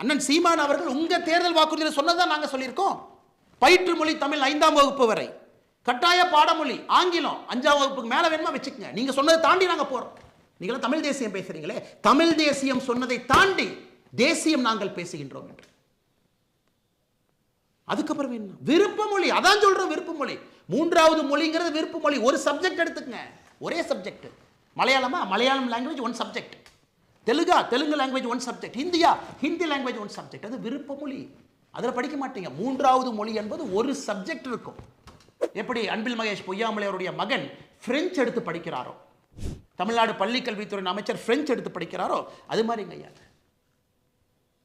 அண்ணன் சீமான் அவர்கள் உங்க தேர்தல் வாக்குறுதியில் சொன்னதான் நாங்கள் சொல்லியிருக்கோம். பயிற்று மொழி தமிழ் 5ஆம் வகுப்பு வரை, கட்டாய பாடமொழி ஆங்கிலம் 5ஆம் வகுப்புக்கு மேலே வேணுமா வச்சுக்கங்க. நீங்க சொன்னதை தாண்டி நாங்கள் போறோம். நீங்களும் தமிழ் தேசியம் பேசுறீங்களே, தமிழ் தேசியம் சொன்னதை தாண்டி தேசியம் நாங்கள் பேசுகின்றோம் என்று. அதுக்கப்புறம் என்ன விருப்ப மொழி, அதான் சொல்றோம் விருப்ப மொழி. 3வது மொழிங்கிறது விருப்ப மொழி. ஒரு சப்ஜெக்ட் எடுத்துக்கங்க, ஒரே சப்ஜெக்ட். மலையாளமா, மலையாளம் லாங்குவேஜ் 1 சப்ஜெக்ட். தெலுங்கா, தெலுங்கு லாங்குவேஜ் 1 சப்ஜெக்ட். ஹிந்தியா, ஹிந்தி லாங்குவேஜ் 1 சப்ஜெக்ட். அது விருப்ப மொழி. அதில் படிக்க மாட்டீங்க. 3வது மொழி என்பது ஒரு சப்ஜெக்ட் இருக்கும். எப்படி அன்பில் மகேஷ் பொய்யாமொழி அவருடைய மகன் பிரெஞ்சு எடுத்து படிக்கிறாரோ, தமிழ்நாடு பள்ளி கல்வித்துறை அமைச்சர் பிரெஞ்சு எடுத்து படிக்கிறாரோ, அது மாதிரிங்க ஐயா.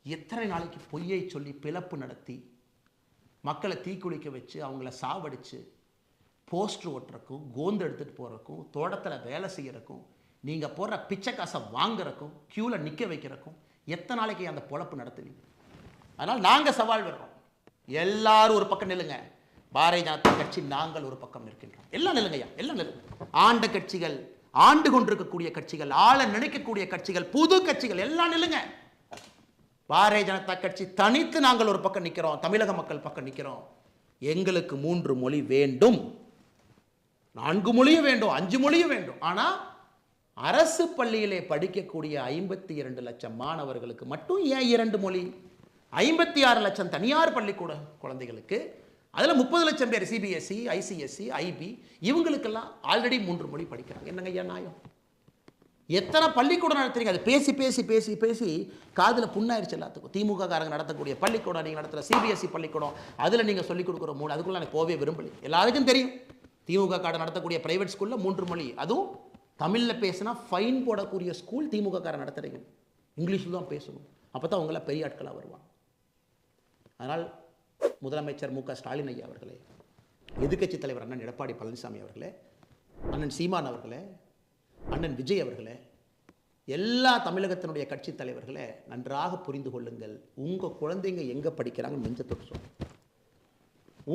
எத்தனை நாளைக்கு பொய்யை சொல்லி பிளப்பு நடத்தி மக்களை தீக்குளிக்க வச்சு அவங்கள சாவடிச்சு போஸ்டர் ஓட்டுறக்கும், கோந்து எடுத்துகிட்டு போகிறக்கும், தோட்டத்தில் வேலை செய்கிறக்கும், நீங்கள் போடுற பிச்சை காசை வாங்குறக்கும், க்யூவில் நிற்க வைக்கிறக்கும் எத்தனை நாளைக்கு அந்த பொழப்பு நடத்துவீங்க? அதனால் நாங்கள் சவால் விடுறோம். எல்லாரும் ஒரு பக்கம் நில்லுங்க. பாரதிய ஜனதா கட்சி நாங்கள் ஒரு பக்கம் நிற்கின்றோம். எல்லாம் நில்லுங்கய்யா, எல்லாம் நில்லுங்க. ஆண்ட கட்சிகள், ஆண்டு கொண்டிருக்கக்கூடிய கட்சிகள், ஆள நினைக்கக்கூடிய கட்சிகள், புது கட்சிகள் எல்லாம் நில்லுங்க. பாரதிய ஜனதா கட்சி தனித்து நாங்கள் ஒரு பக்கம் நிற்கிறோம், தமிழக மக்கள் பக்கம் நிற்கிறோம். எங்களுக்கு 3 மொழி வேண்டும், 4 மொழியும் வேண்டும், 5 மொழியும் வேண்டும். ஆனால் அரசு பள்ளியிலே படிக்கக்கூடிய 52 லட்சம் மாணவர்களுக்கு மட்டும் ஏன் 2 மொழி? 56 லட்சம் தனியார் பள்ளிக்கூட குழந்தைகளுக்கு, அதில் 30 லட்சம் பேர் சிபிஎஸ்சி, ஐசிஎஸ்சி, ஐபி, இவங்களுக்கெல்லாம் ஆல்ரெடி 3 மொழி படிக்கிறாங்க. என்னங்க ஐயா நியாயம்? எத்தனை பள்ளிக்கூடம் நடத்துறீங்க? அது பேசி பேசி பேசி பேசி காதில் புண்ணாயிருச்சு எல்லாத்துக்கும். திமுக காரங்க நடத்தக்கூடிய பள்ளிக்கூடம், நீங்கள் நடத்துகிற சிபிஎஸ்சி பள்ளிக்கூடம், அதில் நீங்கள் சொல்லிக் கொடுக்குற மூணு, அதுக்குள்ள எனக்கு போவே விரும்பலை. எல்லாருக்கும் தெரியும் திமுக காரன் நடத்தக்கூடிய பிரைவேட் ஸ்கூலில் 3 மொழி, அதுவும் தமிழில் பேசினா ஃபைன் போடக்கூடிய ஸ்கூல் திமுக காரன் நடத்துறீங்க. இங்கிலீஷில் தான் பேசணும், அப்போ தான் அவங்கள பெரிய ஆட்களாக வருவாங்க. அதனால் முதலமைச்சர் மு.க. ஸ்டாலின் ஐயா அவர்களே, எதிர்க்கட்சி தலைவர் அண்ணன் எடப்பாடி பழனிசாமி அவர்களே, அண்ணன் சீமான் அவர்களே, அண்ணன் விஜய் அவர்களே, எல்லா தமிழகத்தினுடைய கட்சி தலைவர்களே, நன்றாக புரிந்து கொள்ளுங்கள். உங்கள் குழந்தைங்க எங்கே படிக்கிறாங்கன்னு நெஞ்ச தொட்டு சொல்லுங்கள்.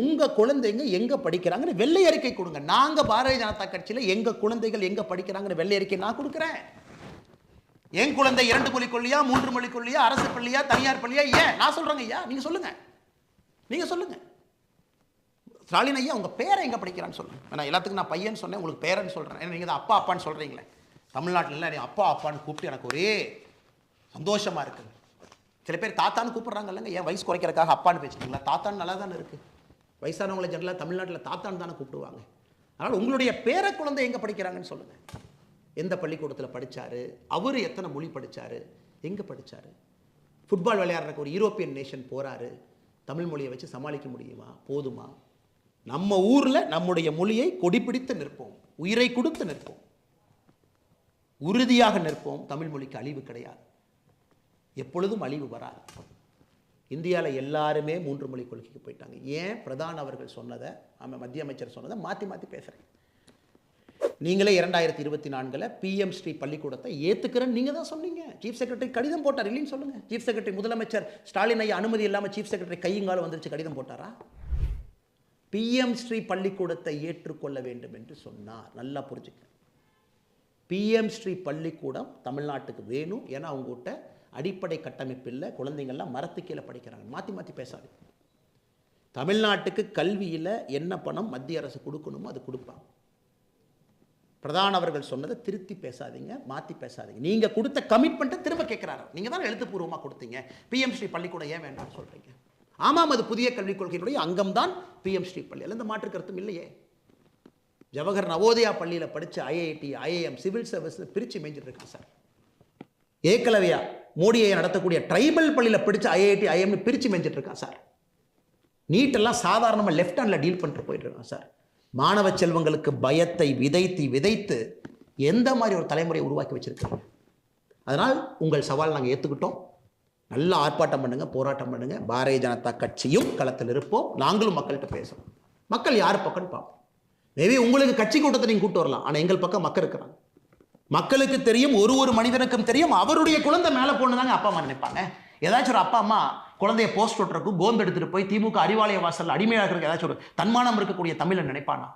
உங்கள் குழந்தைங்க எங்கே படிக்கிறாங்கன்னு வெள்ளை அறிக்கை கொடுங்க. நாங்கள் பாரதிய ஜனதா கட்சியில் எங்கள் குழந்தைகள் எங்கே படிக்கிறாங்கன்னு வெள்ளை அறிக்கை நான் கொடுக்குறேன். என் குழந்தை 2 மொழி கொள்ளியா, 3 மொழி கொள்ளியா, அரசு பள்ளியா, தனியார் பள்ளியா, ஏன் நான் சொல்கிறேங்க ஐயா, நீங்கள் சொல்லுங்கள், நீங்கள் சொல்லுங்கள். ஸ்டாலின் ஐயா உங்கள் பேரை எங்கே படிக்கிறான்னு சொல்லுங்கள். நான் எல்லாத்துக்கும் நான் பையன் சொன்னேன், உங்களுக்கு பேரன்னு சொல்கிறேன். ஏன்னா நீங்கள் தான் அப்பா அப்பான்னு சொல்கிறீங்களே. தமிழ்நாட்டில் இல்லை, நீ அப்பா அப்பான்னு கூப்பிட்டு எனக்கு ஒரே சந்தோஷமாக இருக்குது. சில பேர் தாத்தான்னு கூப்பிட்றாங்க இல்லைங்க, ஏன் வயசு குறைக்கிறதுக்காக அப்பான்னு பேசுறீங்களா? தாத்தான்னு நல்லா தானே இருக்குது. வயசானவங்களை ஜெனரலாக தமிழ்நாட்டில் தாத்தான்னு தானே கூப்பிடுவாங்க. அதனால் உங்களுடைய பேர குழந்தை எங்கே படிக்கிறாங்கன்னு சொல்லுங்கள். எந்த பள்ளிக்கூடத்தில் படித்தார், அவர் எத்தனை மொழி படித்தார், எங்கே படித்தார்? ஃபுட்பால் விளையாடுறக்கு ஒரு யூரோப்பியன் நேஷன் போகிறாரு, தமிழ் மொழியை வச்சு சமாளிக்க முடியுமா? போதுமா? நம்ம ஊரில் நம்முடைய மொழியை கொடிப்பிடித்து நிற்போம், உயிரை கொடுத்து நிற்போம், உறுதியாக நிற்போம். தமிழ் மொழிக்கு அழிவு கிடையாது, எப்பொழுதும் அழிவு வராது. இந்தியாவில் எல்லாருமே 3 மொழி கொள்கைக்கு போயிட்டாங்க. ஏன் பிரதான் அவர்கள் சொன்னதை, மத்திய அமைச்சர் சொன்னதை மாற்றி மாற்றி பேசுகிறேன். நீங்களே 2024 PM ஸ்ரீ பள்ளிக்கூடத்தை ஏற்றுக்கிறேன்னு நீங்கள் தான் சொன்னீங்க. சீஃப் செக்ரட்டரி கடிதம் போட்டார் இல்லைன்னு சொல்லுங்கள். சீஃப் செக்ரட்டரி முதலமைச்சர் ஸ்டாலின் ஐயா அனுமதி இல்லாமல் சீஃப் செக்ரட்டரி கையங்காலம் வந்துருச்சு, கடிதம் போட்டாரா? PM ஸ்ரீ பள்ளிக்கூடத்தை ஏற்றுக்கொள்ள வேண்டும் என்று சொன்னார். நல்லா புரிஞ்சுக்க. PM ஸ்ரீ பள்ளிக்கூடம் தமிழ்நாட்டுக்கு வேணும். ஏன்னா அவங்ககிட்ட அடிப்படை கட்டமைப்பு இல்லை, குழந்தைங்கள்லாம் மரத்து கீழே படிக்கிறாங்க. மாற்றி மாற்றி பேசாது. தமிழ்நாட்டுக்கு கல்வியில் என்ன பணம் மத்திய அரசு கொடுக்கணுமோ அது கொடுப்பாங்க. பிரதான் அவர்கள் சொன்னதை திருத்தி பேசாதீங்க, மாற்றி பேசாதீங்க. நீங்கள் கொடுத்த கமிட்மெண்ட்டை திரும்ப கேட்குறாரு. நீங்கள் தான் எழுத்துப்பூர்வமாக கொடுத்தீங்க. PM ஸ்ரீ பள்ளிக்கூடம் ஏன் வேண்டாம்னு சொல்கிறீங்க? ஆமாம், அது புதிய கல்விக் கொள்கையினுடைய அங்கம்தான் PM ஸ்ரீ பள்ளி. எந்த மாற்று கருத்தும் இல்லையே. ஜவஹர் நவோதயா பள்ளியில் படித்த IIT, IIM, சிவில் சர்வீஸ் பிரித்து மேய்ஞ்சிட்டு இருக்கு சார். ஏகலவ்யா மோடியை நடத்தக்கூடிய ட்ரைபல் பள்ளியில் படித்த IIT, IIM பிரித்து மேய்ஞ்சிட்டு இருக்கான் சார். நீட்டெல்லாம் சாதாரணமாக லெஃப்ட் ஹேண்டில் டீல் பண்ணிட்டு போயிட்டு இருக்கான் சார். மாணவ செல்வங்களுக்கு பயத்தை விதைத்து விதைத்து எந்த மாதிரி ஒரு தலைமுறையை உருவாக்கி வச்சிருக்காங்க. அதனால் உங்கள் சவால் நாங்கள் ஏற்றுக்கிட்டோம். நல்ல ஆர்ப்பாட்டம் பண்ணுங்க, போராட்டம் பண்ணுங்க. பாரதிய ஜனதா கட்சியும் களத்தில் இருப்போம். நாங்களும் மக்கள்கிட்ட பேசுவோம். மக்கள் யார் பக்கம்னு பார்ப்போம். மேபி உங்களுக்கு கட்சி கூட்டத்தை நீங்கள் கூட்டு வரலாம், ஆனால் எங்கள் பக்கம் மக்கள் இருக்கிறாங்க. மக்களுக்கு தெரியும், ஒரு மனிதனுக்கும் தெரியும், அவருடைய குழந்தை மேலே போனதாங்க அப்பா அம்மா நினைப்பாங்க. ஏதாச்சும் ஒரு அப்பா அம்மா குழந்தைய போஸ்ட் ஓட்டுறக்கும் கோந்து எடுத்துகிட்டு போய் திமுக அறிவாலய வாசல் அடிமையாக ஏதாச்சும் ஒரு தன்மானம் இருக்கக்கூடிய தமிழை நினைப்பானா?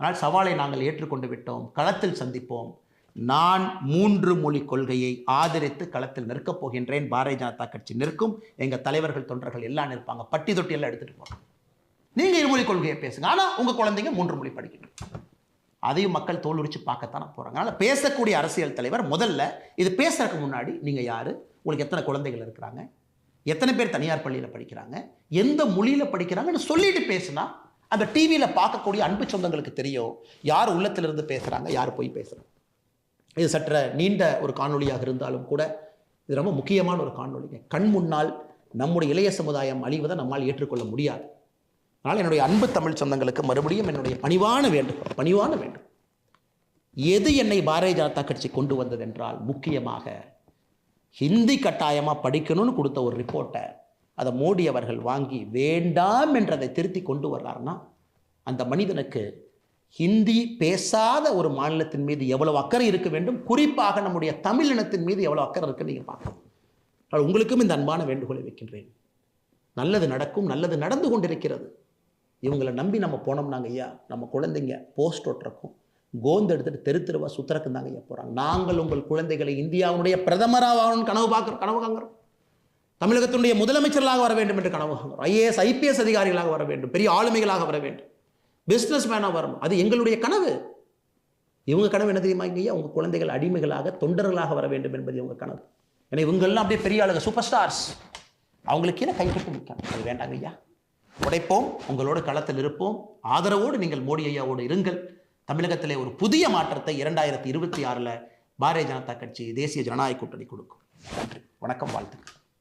ஆனால் சவாலை நாங்கள் ஏற்றுக்கொண்டு விட்டோம். களத்தில் சந்திப்போம். நான் 3 மொழி கொள்கையை ஆதரித்து களத்தில் நிற்கப் போகின்றேன். பாரதிய ஜனதா கட்சி நிற்கும், எங்க தலைவர்கள் தொண்டர்கள் எல்லாம் நிற்பாங்க, பட்டி தொட்டி எல்லாம் எடுத்துட்டு போறோம். நீங்க இருமொழி கொள்கையை பேசுங்க, ஆனா உங்க குழந்தைங்க 3 மொழி படிக்கணும். அதையும் மக்கள் தோல் உரிச்சு பார்க்கத்தானே போறாங்க. அதனால பேசக்கூடிய அரசியல் தலைவர் முதல்ல இது பேசுறதுக்கு முன்னாடி நீங்க யாரு, உங்களுக்கு எத்தனை குழந்தைகள் இருக்கிறாங்க, எத்தனை பேர் தனியார் பள்ளியில் படிக்கிறாங்க, எந்த மொழியில் படிக்கிறாங்கன்னு சொல்லிட்டு பேசுனா அந்த டிவியில் பார்க்கக்கூடிய அன்பு சொந்தங்களுக்கு தெரியும் யார் உள்ளத்திலிருந்து பேசுகிறாங்க, யார் போய் பேசுகிறாங்க. இது சற்ற நீண்ட ஒரு காணொலியாக இருந்தாலும் கூட இது ரொம்ப முக்கியமான ஒரு காணொலிங்க. கண் முன்னால் நம்முடைய இளைய சமுதாயம் அழிவதை நம்மால் ஏற்றுக்கொள்ள முடியாது. அதனால் என்னுடைய அன்பு தமிழ் சொந்தங்களுக்கு மறுபடியும் என்னுடைய பணிவான வேண்டும். எது என்னை பாரதிய ஜனதா கட்சி கொண்டு வந்தது என்றால், முக்கியமாக ஹிந்தி கட்டாயமாக படிக்கணும்னு கொடுத்த ஒரு ரிப்போர்ட்டை அதை மோடி அவர்கள் வாங்கி வேண்டாம் என்றதை திருத்தி கொண்டு வர்றாருன்னா, அந்த மனிதனுக்கு ஹிந்தி பேசாத ஒரு மாநிலத்தின் மீது எவ்வளவு அக்கறை இருக்க வேண்டும், குறிப்பாக நம்முடைய தமிழ் இனத்தின் மீது எவ்வளவு அக்கறை இருக்குன்னு நீங்கள் பார்க்கணும். உங்களுக்கும் இந்த அன்பான வேண்டுகோளை வைக்கின்றேன். நல்லது நடக்கும், நல்லது நடந்து கொண்டிருக்கிறது. இவங்களை நம்பி நம்ம போனோம்னாங்க ஐயா, நம்ம குழந்தைங்க போஸ்ட் ஒட்டுறக்கும் கோந்து எடுத்துட்டு தெரு தெருவா சுத்தரக்கும் தாங்க ஐயா போகிறாங்க. நாங்கள் உங்கள் குழந்தைகளை இந்தியாவுடைய பிரதமராக கனவு காண்கிறோம். தமிழகத்தினுடைய முதலமைச்சர்களாக வர வேண்டும் என்று கனவு காண்கிறோம். IAS IPS அதிகாரிகளாக வர வேண்டும், பெரிய ஆளுமைகளாக வர வேண்டும், பிஸ்னஸ் மேனாக வரணும். அது எங்களுடைய கனவு. இவங்க கனவு என்ன தெரியுமா ஐயா, உங்கள் குழந்தைகள் அடிமைகளாக தொண்டர்களாக வர வேண்டும் என்பது இவங்க கனவு. ஏன்னா இவங்கெல்லாம் அப்படியே பெரிய ஆளுங்க, சூப்பர் ஸ்டார்ஸ். அவங்களுக்கு கீழே கைகட்டு நிற்கணும். அது வேண்டாங்க ஐயா. உடைப்போம், உங்களோடு களத்தில் இருப்போம். ஆதரவோடு நீங்கள் மோடி ஐயாவோடு இருங்கள். தமிழகத்திலே ஒரு புதிய மாற்றத்தை 2026 பாரதிய ஜனதா கட்சி தேசிய ஜனநாயக கூட்டணி கொடுக்கும். நன்றி, வணக்கம், வாழ்த்துக்கள்.